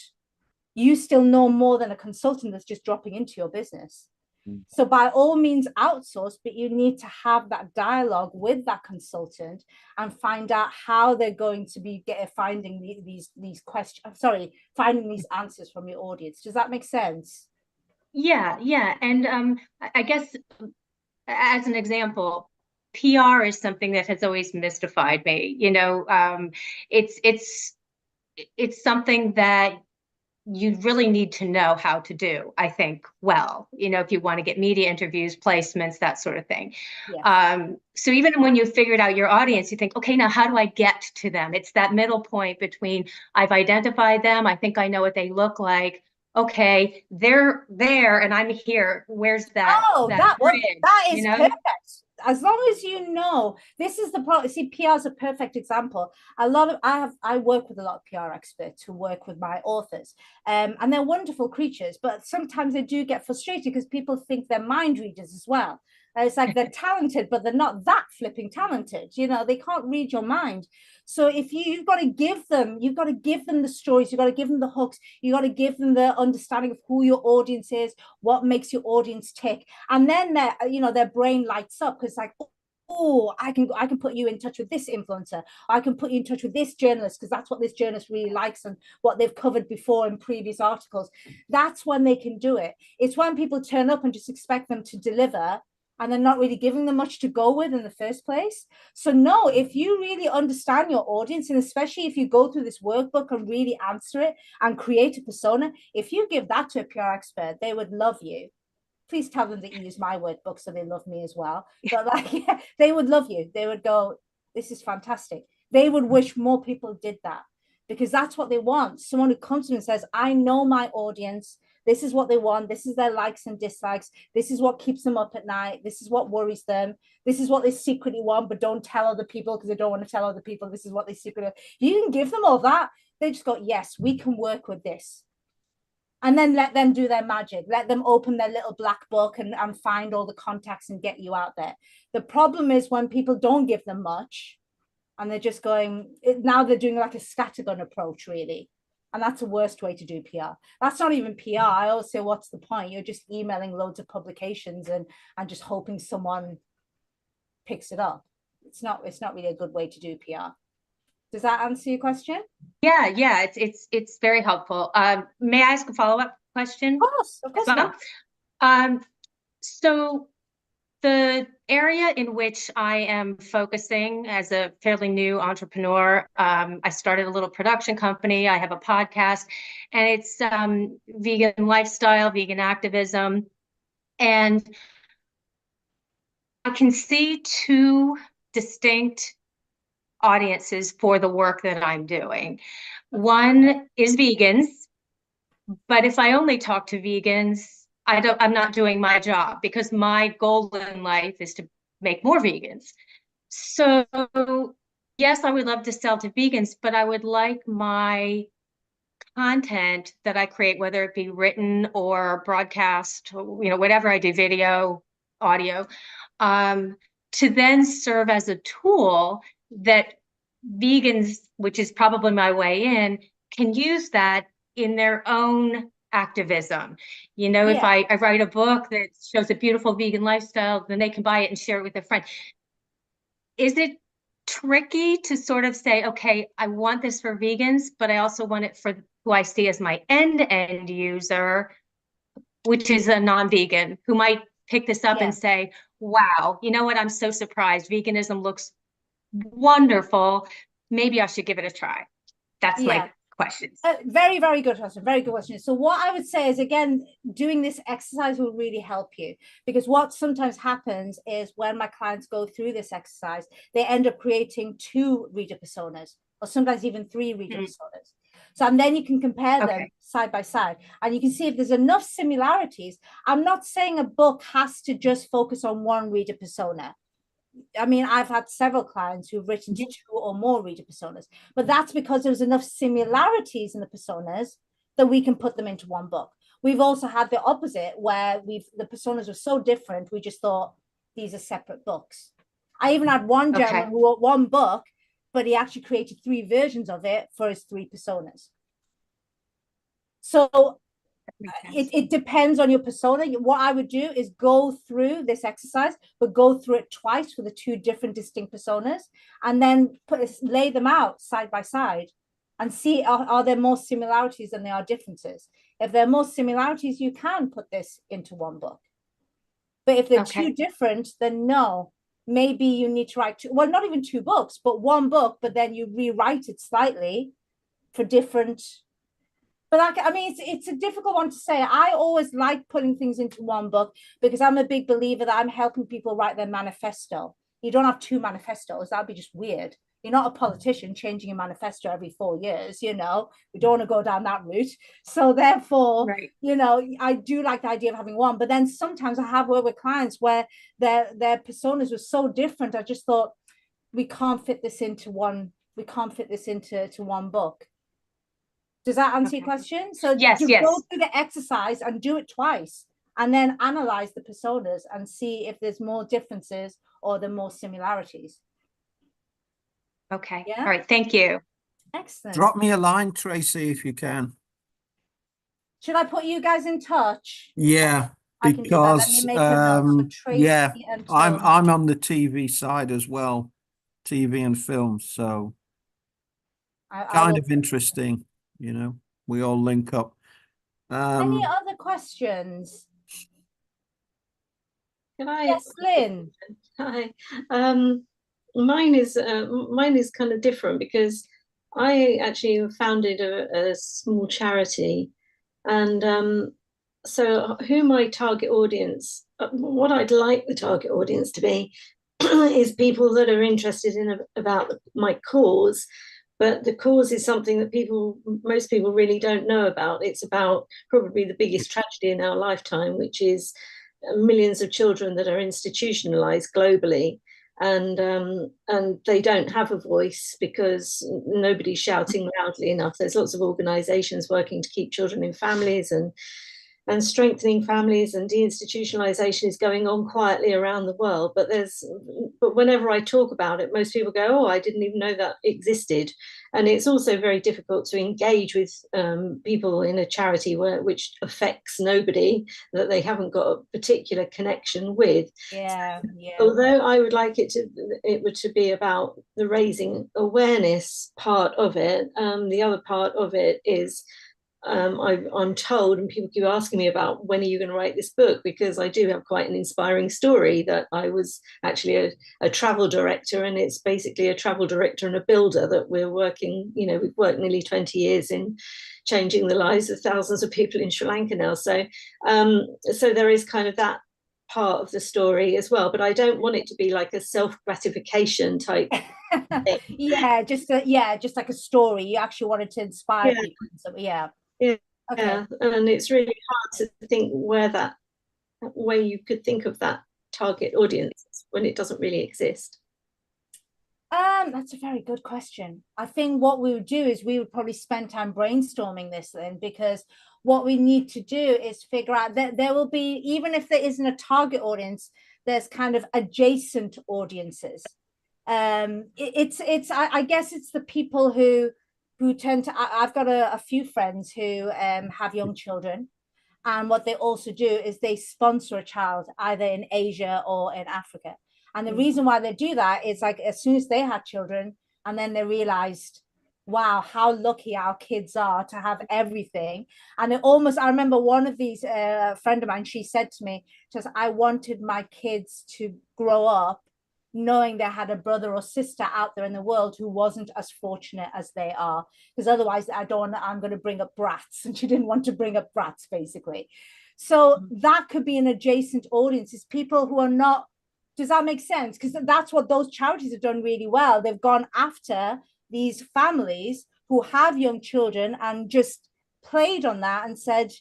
you still know more than a consultant that's just dropping into your business. So by all means outsource, but you need to have that dialogue with that consultant and find out how they're going to be finding these questions. Finding these answers from your audience. Does that make sense? Yeah. And I guess as an example, PR is something that has always mystified me. It's something that you really need to know how to do, I think, well, if you want to get media interviews, placements, that sort of thing. Yes. So even when you figured out your audience, you think, okay, now how do I get to them? It's that middle point between I've identified them. I think I know what they look like. Okay, they're there and I'm here. Where's that? Oh, that is perfect. As long as you know, this is the problem. See, PR is a perfect example. I work with a lot of PR experts who work with my authors, and they're wonderful creatures. But sometimes they do get frustrated because people think they're mind readers as well. It's like they're talented, but they're not that flipping talented. They can't read your mind. So if you've got to give them the stories, you've got to give them the hooks, you've got to give them the understanding of who your audience is, what makes your audience tick, and then their brain lights up because like, oh, I can put you in touch with this influencer. I can put you in touch with this journalist because that's what this journalist really likes and what they've covered before in previous articles. That's when they can do it. It's when people turn up and just expect them to deliver and they're not really giving them much to go with in the first place. So no, if you really understand your audience, and especially if you go through this workbook and really answer it and create a persona, if you give that to a PR expert, they would love you. Please tell them that you use my workbook so they love me as well. But they would love you. They would go, this is fantastic. They would wish more people did that because that's what they want. Someone who comes to them and says, I know my audience. This is what they want. This is their likes and dislikes. This is what keeps them up at night. This is what worries them. This is what they secretly want, but don't tell other people because they don't want to tell other people. This is what they secretly want. You can give them all that. They just go, yes, we can work with this. And then let them do their magic. Let them open their little black book and find all the contacts and get you out there. The problem is when people don't give them much and they're just going, now they're doing like a scattergun approach, really. And that's the worst way to do PR. That's not even PR. I always say, what's the point? You're just emailing loads of publications and just hoping someone picks it up. It's not really a good way to do PR. Does that answer your question? Yeah, it's very helpful. May I ask a follow-up question? Of course. So the area in which I am focusing as a fairly new entrepreneur, I started a little production company. I have a podcast, and it's vegan lifestyle, vegan activism, and can see two distinct audiences for the work that I'm doing. One is vegans, but if I only talk to vegans, I'm not doing my job, because my goal in life is to make more vegans. So yes, I would love to sell to vegans, but I would like my content that I create, whether it be written or broadcast, whatever I do, video, audio, to then serve as a tool that vegans, which is probably my way in, can use that in their own activism. If I write a book that shows a beautiful vegan lifestyle, then they can buy it and share it with their friend. Is it tricky to sort of say, okay, I want this for vegans, but I also want it for who I see as my end user, which is a non-vegan, who might pick this up and say, wow, you know what? I'm so surprised. Veganism looks wonderful. Maybe I should give it a try. That's my question. Very, very good question. Very good question. So what I would say is, again, doing this exercise will really help you, because what sometimes happens is when my clients go through this exercise, they end up creating 2 reader personas, or sometimes even 3 reader personas. So, and then you can compare them side by side, and you can see if there's enough similarities. I'm not saying a book has to just focus on one reader persona. I mean, I've had several clients who've written to 2 or more reader personas, but that's because there's enough similarities in the personas that we can put them into one book. We've also had the opposite, where the personas were so different, we just thought these are separate books. I even had one gentleman who wrote one book, but he actually created 3 versions of it for his 3 personas. So it depends on your persona. What I would do is go through this exercise, but go through it twice for the 2 different distinct personas, and then lay them out side by side and see, are there more similarities than there are differences. If there are more similarities, you can put this into one book. But if they're too different, then no, maybe you need to write not even 2 books, but one book, but then you rewrite it slightly for different. But I mean, it's a difficult one to say. I always like putting things into one book, because I'm a big believer that I'm helping people write their manifesto. You don't have 2 manifestos. That'd be just weird. You're not a politician changing your manifesto every 4 years, We don't want to go down that route. So therefore, I do like the idea of having one. But then sometimes I have worked with clients where their personas were so different. I just thought, we can't fit this into one. We can't fit this into one book. Does that answer your question? So yes. Go through the exercise and do it twice, and then analyze the personas and see if there's more differences or the more similarities. Okay. Yeah. All right. Thank you. Excellent. Drop me a line, Tracy, if you can. Should I put you guys in touch? Yeah, because Let me make a note. Tracy and Tony. I'm on the TV side as well, TV and film. So kind of interesting. We all link up. Any other questions? Can I? Yes, Lynn. Hi. Mine is kind of different, because I actually founded a small charity, and so who my target audience, what I'd like the target audience to be, is people that are interested in about my cause. But the cause is something that most people really don't know about. It's about probably the biggest tragedy in our lifetime, which is millions of children that are institutionalized globally, and they don't have a voice because nobody's shouting loudly enough. There's lots of organizations working to keep children in families and strengthening families, and deinstitutionalization is going on quietly around the world. But whenever I talk about it, most people go, oh, I didn't even know that existed. And it's also very difficult to engage with people in a charity which affects nobody, that they haven't got a particular connection with. Yeah. Although I would like it to be about the raising awareness part of it, the other part of it is, I'm told, and people keep asking me about, when are you going to write this book? Because I do have quite an inspiring story, that I was actually a travel director, and it's basically a travel director and a builder that we're working, we've worked nearly 20 years in changing the lives of thousands of people in Sri Lanka now. So there is kind of that part of the story as well, but I don't want it to be like a self-gratification type thing. Yeah, just like a story. You actually wanted to inspire people. So yeah. Yeah. Okay. Yeah. And it's really hard to think where you could think of that target audience when it doesn't really exist. That's a very good question. I think what we would do is we would probably spend time brainstorming this then, because what we need to do is figure out that there will be, even if there isn't a target audience, there's kind of adjacent audiences. I guess it's the people who tend to, I've got a few friends who have young children, and what they also do is they sponsor a child either in Asia or in Africa. And the reason why they do that is like as soon as they had children, and then they realized, wow, how lucky our kids are to have everything. And it almost, I remember one of these friend of mine, she said to me, just, I wanted my kids to grow up knowing they had a brother or sister out there in the world who wasn't as fortunate as they are, because otherwise I'm going to bring up brats, and she didn't want to bring up brats basically. So that could be an adjacent audience, is people who are not, does that make sense? Because that's what those charities have done really well. They've gone after these families who have young children and just played on that and said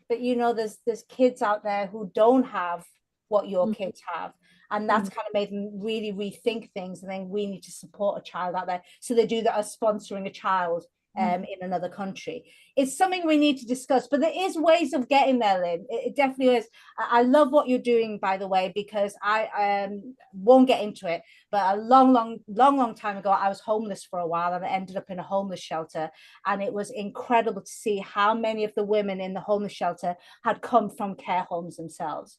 that, you know, there's kids out there who don't have what your kids have. And that's kind of made them really rethink things. And then we need to support a child out there. So they do that as sponsoring a child in another country. It's something we need to discuss, but there is ways of getting there, Lynn. It definitely is. I love what you're doing, by the way, because I won't get into it, but a long time ago, I was homeless for a while, and I ended up in a homeless shelter. And it was incredible to see how many of the women in the homeless shelter had come from care homes themselves.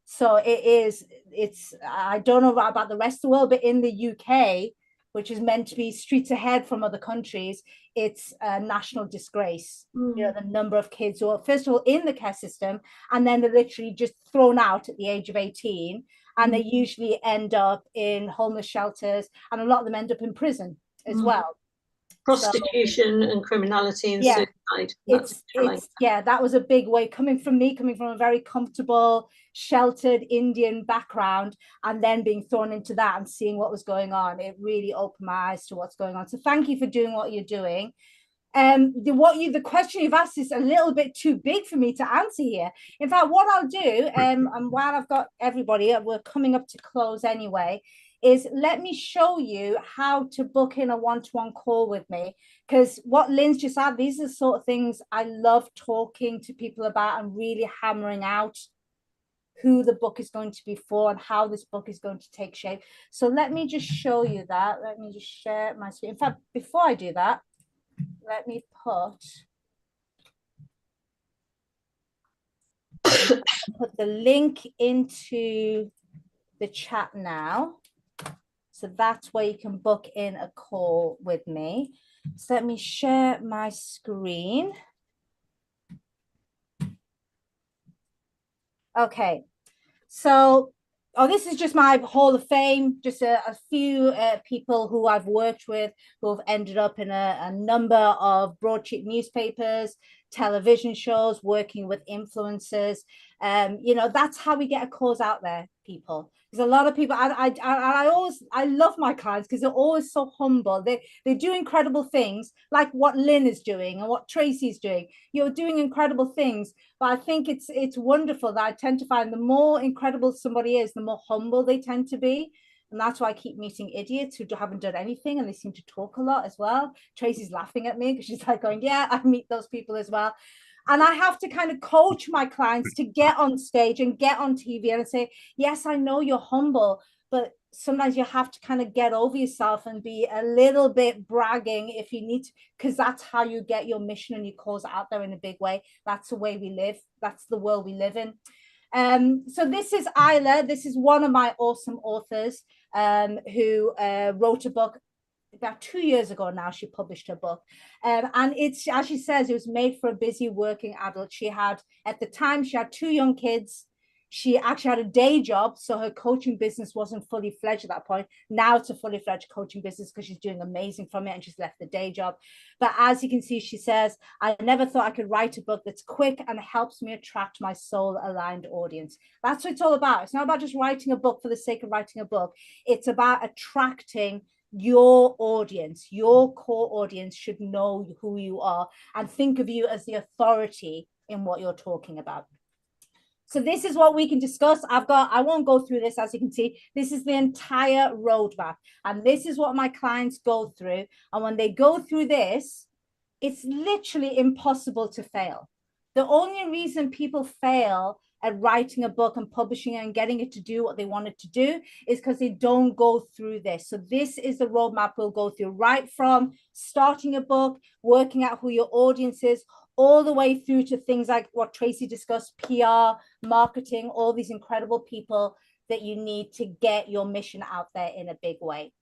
So it's I don't know about the rest of the world, but in the UK, which is meant to be streets ahead from other countries, it's a national disgrace. You know, the number of kids who are first of all in the care system, and then they're literally just thrown out at the age of 18, and they usually end up in homeless shelters, and a lot of them end up in prison as well. Prostitution and criminality and suicide. That was a big way coming from a very comfortable, sheltered Indian background, and then being thrown into that and seeing what was going on. It really opened my eyes to what's going on. So thank you for doing what you're doing. The question you've asked is a little bit too big for me to answer here. In fact, what I'll do, and while I've got everybody, we're coming up to close anyway, is let me show you how to book in a one-to-one call with me, because what Lynn's just said, these are the sort of things I love talking to people about and really hammering out who the book is going to be for and how this book is going to take shape. So let me just show you that. Let me just share my screen. In fact, before I do that, let me put the link into the chat now. So that's where you can book in a call with me. So let me share my screen. Okay, so this is just my Hall of Fame, just a few people who I've worked with who have ended up in a number of broadsheet newspapers, television shows, working with influencers. You know, that's how we get a cause out there, people. There's a lot of people, I love my clients because they're always so humble. They do incredible things, like what Lynn is doing and what Tracy's doing. You're doing incredible things, but I think it's wonderful that I tend to find the more incredible somebody is, the more humble they tend to be. And that's why I keep meeting idiots who haven't done anything, and they seem to talk a lot as well. Tracy's laughing at me because she's like going, yeah, I meet those people as well. And I have to kind of coach my clients to get on stage and get on TV and say, yes, I know you're humble, but sometimes you have to kind of get over yourself and be a little bit bragging if you need to, because that's how you get your mission and your cause out there in a big way. That's the way we live. That's the world we live in. So this is Isla. This is one of my awesome authors who wrote a book about 2 years ago now. She published her book, and it's, as she says, it was made for a busy working adult. She had, at the time, she had 2 young kids. She actually had a day job, so her coaching business wasn't fully fledged at that point. Now it's a fully fledged coaching business because she's doing amazing from it, and she's left the day job. But as you can see, she says, I never thought I could write a book that's quick and helps me attract my soul-aligned audience. That's what it's all about. It's not about just writing a book for the sake of writing a book. It's about attracting your audience. Your core audience should know who you are and think of you as the authority in what you're talking about. So this is what we can discuss. I won't go through this. As you can see, this is the entire roadmap. And this is what my clients go through. And when they go through this, it's literally impossible to fail. The only reason people fail at writing a book and publishing it and getting it to do what they want it to do is because they don't go through this. So this is the roadmap we'll go through, right from starting a book, working out who your audience is, all the way through to things like what Tracy discussed, PR, marketing, all these incredible people that you need to get your mission out there in a big way.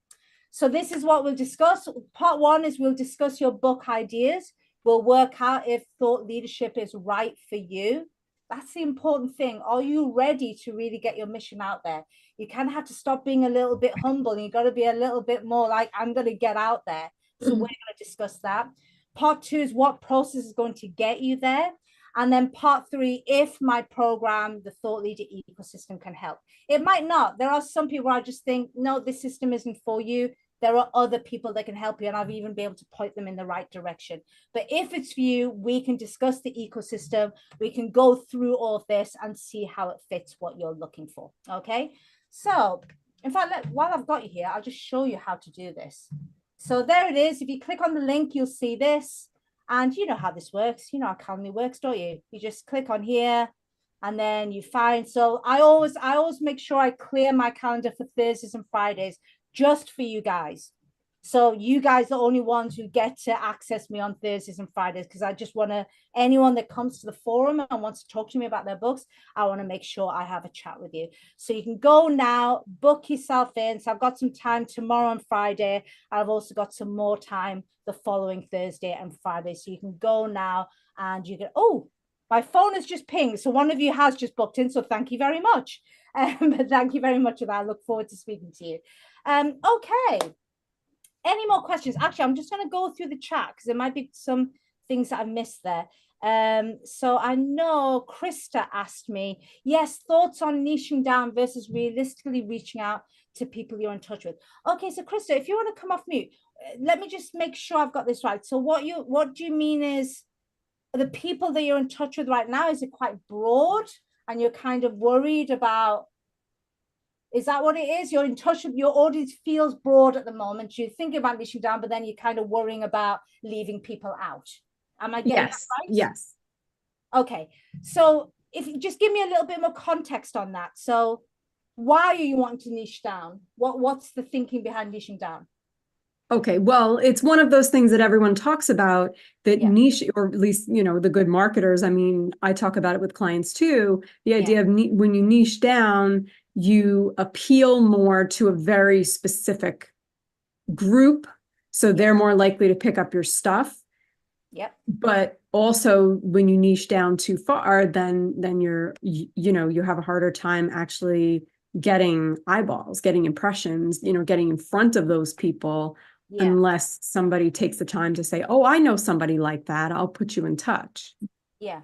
So this is what we'll discuss. Part one is we'll discuss your book ideas. We'll work out if thought leadership is right for you. That's the important thing. Are you ready to really get your mission out there? You kind of have to stop being a little bit humble. And you've got to be a little bit more like, I'm going to get out there. So we're going to discuss that. Part two is what process is going to get you there. And then part three, if my program, the Thought Leader Ecosystem, can help. It might not. There are some people I just think, no, this system isn't for you. There are other people that can help you, and I've even been able to point them in the right direction. But if it's for you, we can discuss the ecosystem. We can go through all of this and see how it fits what you're looking for. Okay. So in fact, while I've got you here, I'll just show you how to do this. So there it is. If you click on the link, you'll see this. And you know how this works. You know how Calendly works, don't you? You just click on here and then you find. So I always make sure I clear my calendar for Thursdays and Fridays just for you guys. So you guys are the only ones who get to access me on Thursdays and Fridays, because I just want to, anyone that comes to the forum and wants to talk to me about their books, I want to make sure I have a chat with you. So you can go now, book yourself in. So I've got some time tomorrow and Friday. I've also got some more time the following Thursday and Friday. So you can go now and you can, oh, my phone has just pinged. So one of you has just booked in. So thank you very much. Thank you very much for that. I look forward to speaking to you. Okay. Any more questions? Actually, I'm just going to go through the chat because there might be some things that I missed there. So I know Krista asked me, yes, thoughts on niching down versus realistically reaching out to people you're in touch with. Okay, so Krista, if you want to come off mute, let me just make sure I've got this right. So what do you mean is the people that you're in touch with right now, is it quite broad and you're kind of worried about, is that what it is? You're in touch with your audience, feels broad at the moment. You're thinking about niching down, but then you're kind of worrying about leaving people out. Am I getting that right? Yes. Okay. So if you just give me a little bit more context on that. So why are you wanting to niche down? What's the thinking behind niching down? Okay, well, it's one of those things that everyone talks about, that niche, or at least, you know, the good marketers. I mean, I talk about it with clients too. The idea of when you niche down, you appeal more to a very specific group. So they're more likely to pick up your stuff. Yep. But also when you niche down too far, then you're, you know, you have a harder time actually getting eyeballs, getting impressions, you know, getting in front of those people. Yeah. Unless somebody takes the time to say, oh, I know somebody like that, I'll put you in touch. Yeah.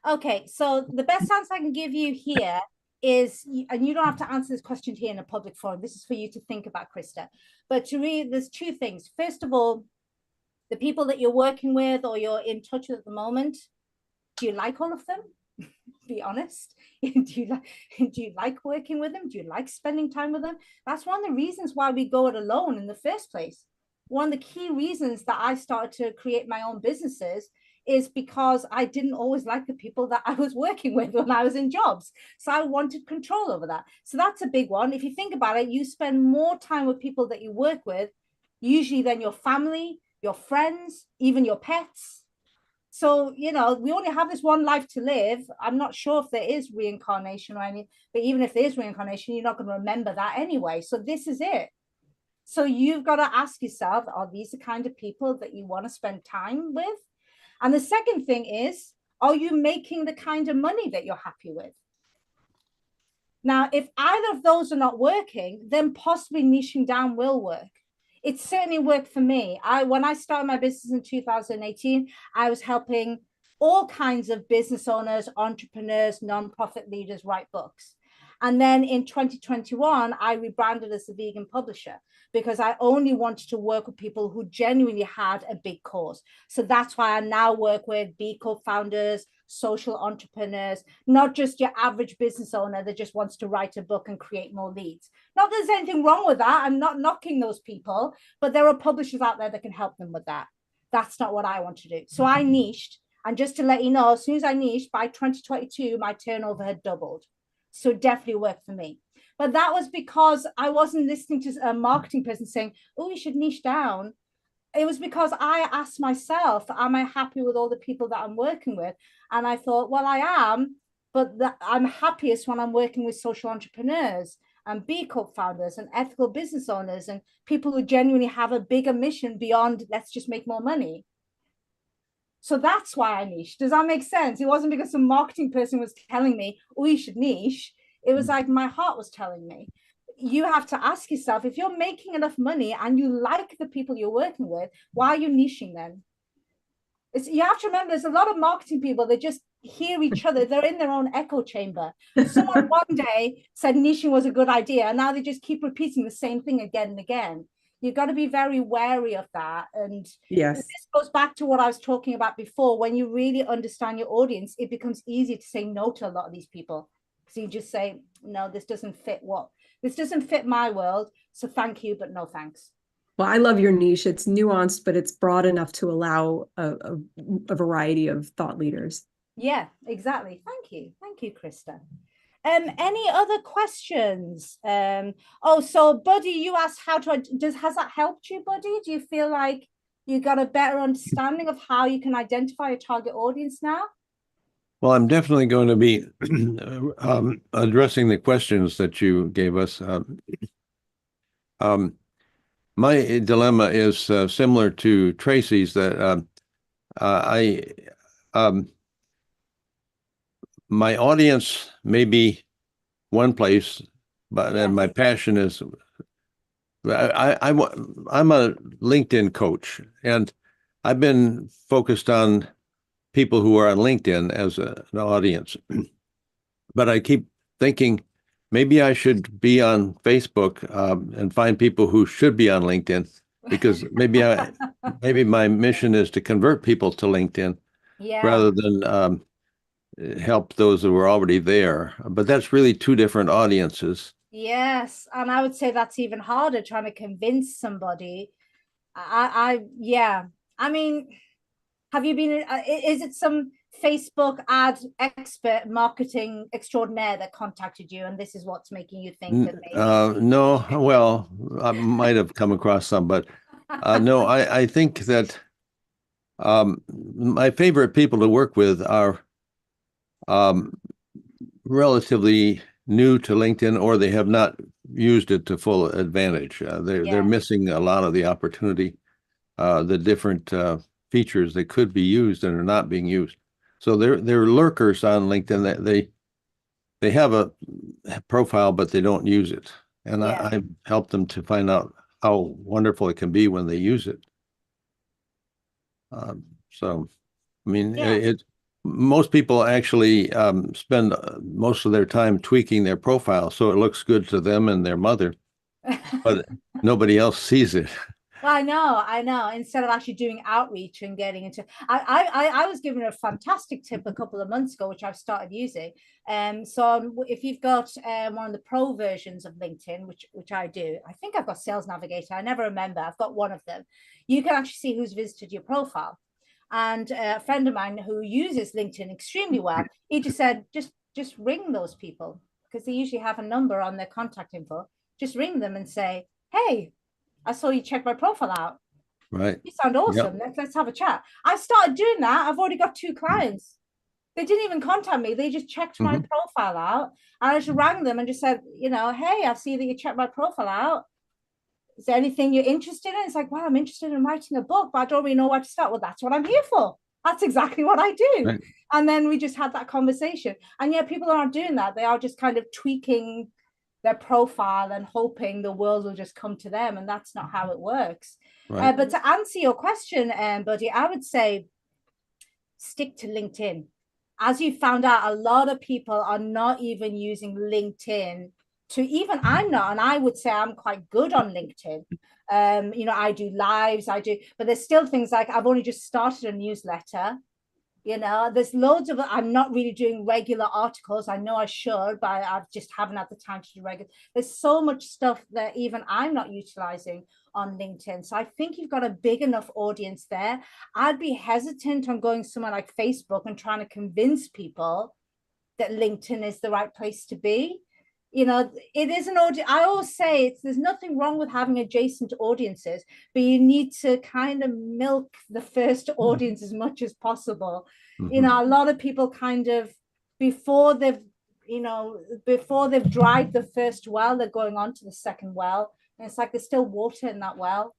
Okay, so the best answer I can give you here is, and you don't have to answer this question here in a public forum, this is for you to think about, Krista, but to read, there's two things. First of all, the people that you're working with or you're in touch with at the moment, do you like all of them? Be honest. Do you like working with them? Do you like spending time with them? That's one of the reasons why we go it alone in the first place. One of the key reasons that I started to create my own businesses is because I didn't always like the people that I was working with when I was in jobs. So I wanted control over that. So that's a big one. If you think about it, you spend more time with people that you work with, usually than your family, your friends, even your pets. So, you know, we only have this one life to live. I'm not sure if there is reincarnation or anything, but even if there is reincarnation, you're not going to remember that anyway. So this is it. So you've got to ask yourself, are these the kind of people that you want to spend time with? And the second thing is, are you making the kind of money that you're happy with? Now, if either of those are not working, then possibly niching down will work. It certainly worked for me. When I started my business in 2018, I was helping all kinds of business owners, entrepreneurs, nonprofit leaders write books. And then in 2021, I rebranded as a vegan publisher because I only wanted to work with people who genuinely had a big cause. So that's why I now work with B Corp founders, social entrepreneurs, not just your average business owner that just wants to write a book and create more leads. Not that there's anything wrong with that. I'm not knocking those people, but there are publishers out there that can help them with that. That's not what I want to do. So I niched. And just to let you know, as soon as I niched, by 2022, my turnover had doubled. So it definitely worked for me. But that was because I wasn't listening to a marketing person saying, oh, you should niche down. It was because I asked myself, am I happy with all the people that I'm working with? And I thought, well, I am, but I'm happiest when I'm working with social entrepreneurs and B Corp founders and ethical business owners and people who genuinely have a bigger mission beyond let's just make more money. So that's why I niched. Does that make sense? It wasn't because some marketing person was telling me, oh, you should niche. It was like my heart was telling me. You have to ask yourself, if you're making enough money and you like the people you're working with, why are you niching then? You have to remember, there's a lot of marketing people that just hear each other. They're in their own echo chamber. Someone one day said niching was a good idea, and now they just keep repeating the same thing again and again. You've got to be very wary of that. And yes, this goes back to what I was talking about before. When you really understand your audience, it becomes easy to say no to a lot of these people. So you just say, no, this doesn't fit my world. So thank you, but no thanks. Well, I love your niche. It's nuanced, but it's broad enough to allow a variety of thought leaders. Yeah, exactly. Thank you, Krista. Any other questions? So Buddy, you asked has that helped you, Buddy? Do you feel like you got a better understanding of how you can identify a target audience now? Well, I'm definitely going to be addressing the questions that you gave us. My dilemma is similar to Tracy's, that my audience may be one place, but yes, my passion is I'm a LinkedIn coach, and I've been focused on people who are on LinkedIn as an audience. But I keep thinking maybe I should be on Facebook and find people who should be on LinkedIn, because maybe my mission is to convert people to LinkedIn, rather than help those who are already there. But that's really two different audiences. Yes, and I would say that's even harder, trying to convince somebody. I mean, have you been, is it some Facebook ad expert marketing extraordinaire that contacted you, and this is what's making you think that maybe? No, well, I might have come across some, but no, I think that my favorite people to work with are relatively new to LinkedIn, or they have not used it to full advantage. They're missing a lot of the opportunity, the different features that could be used and are not being used. So they're lurkers on LinkedIn. That they have a profile, but they don't use it. And I help them to find out how wonderful it can be when they use it. So, I mean, most people actually spend most of their time tweaking their profile so it looks good to them and their mother, but nobody else sees it. Well, I know. Instead of actually doing outreach and getting into, I was given a fantastic tip a couple of months ago, which I've started using. So if you've got one of the pro versions of LinkedIn, which I do, I think I've got Sales Navigator. I never remember. I've got one of them. You can actually see who's visited your profile. And a friend of mine who uses LinkedIn extremely well, he just said, just ring those people, because they usually have a number on their contact info. Just ring them and say, hey, I saw you check my profile out. Right. You sound awesome. Yep. Let's have a chat. I started doing that. I've already got 2 clients. They didn't even contact me. They just checked my profile out. And I just rang them and just said, hey, I see that you checked my profile out. Is there anything you're interested in? It's like, well, I'm interested in writing a book, but I don't really know where to start. Well, that's what I'm here for. That's exactly what I do. Right. And then we just had that conversation. And yeah, people aren't doing that. They are just kind of tweaking their profile and hoping the world will just come to them. And that's not how it works. Right. But to answer your question, Buddy, I would say stick to LinkedIn. As you found out, a lot of people are not even using LinkedIn to even, I'm not, and I would say I'm quite good on LinkedIn. You know, I do lives, but there's still things like I've only just started a newsletter. You know, there's loads of, I'm not really doing regular articles. I know I should, but I just haven't had the time to do regular. There's so much stuff that even I'm not utilizing on LinkedIn. So I think you've got a big enough audience there. I'd be hesitant on going somewhere like Facebook and trying to convince people that LinkedIn is the right place to be. You know, it is an audience. I always say there's nothing wrong with having adjacent audiences, but you need to kind of milk the first audience as much as possible. You know, a lot of people kind of, before they've dried the first well, they're going on to the second well. And it's like there's still water in that well.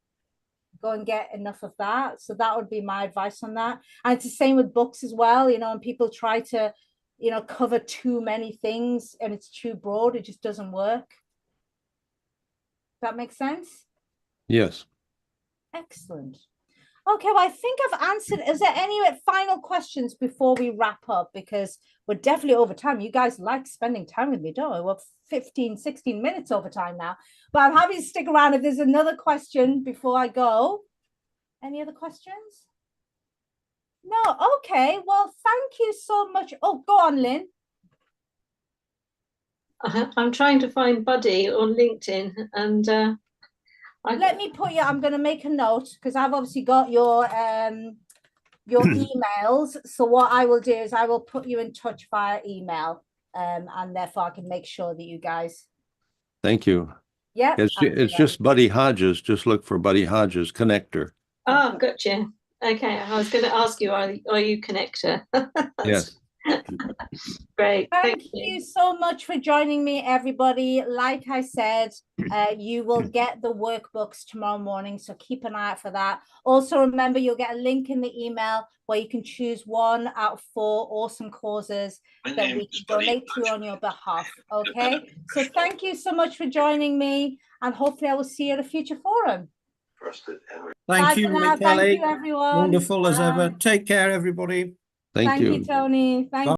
Go and get enough of that. So that would be my advice on that. And it's the same with books as well. You know, and people try to, you know, cover too many things and it's too broad, it just doesn't work. That makes sense? Yes. Excellent. Okay, well, I think I've answered. Is there any final questions before we wrap up? Because we're definitely over time. You guys like spending time with me, don't we? We're 15, 16 minutes over time now. But I'm happy to stick around if there's another question before I go. Any other questions? No, okay. Well, thank you so much. Oh, go on, Lynn. I'm trying to find Buddy on LinkedIn, and let me put you. I'm going to make a note because I've obviously got your emails. So what I will do is I will put you in touch via email, and therefore I can make sure that you guys. Thank you. Yeah, it's just Buddy Hodges. Just look for Buddy Hodges Connector. Oh, gotcha. Okay, I was going to ask you, are you connector? Yes. Great. Thank you so much for joining me, everybody. Like I said, you will get the workbooks tomorrow morning, so keep an eye out for that. Also, remember, you'll get a link in the email where you can choose 1 out of 4 awesome causes that we can donate to on your behalf. Okay, so thank you so much for joining me, and hopefully I will see you at a future forum. Thank you, Kelly. Thank you, everyone. Wonderful as ever. Take care, everybody. Thank you. Thank you, Tony. Thank you.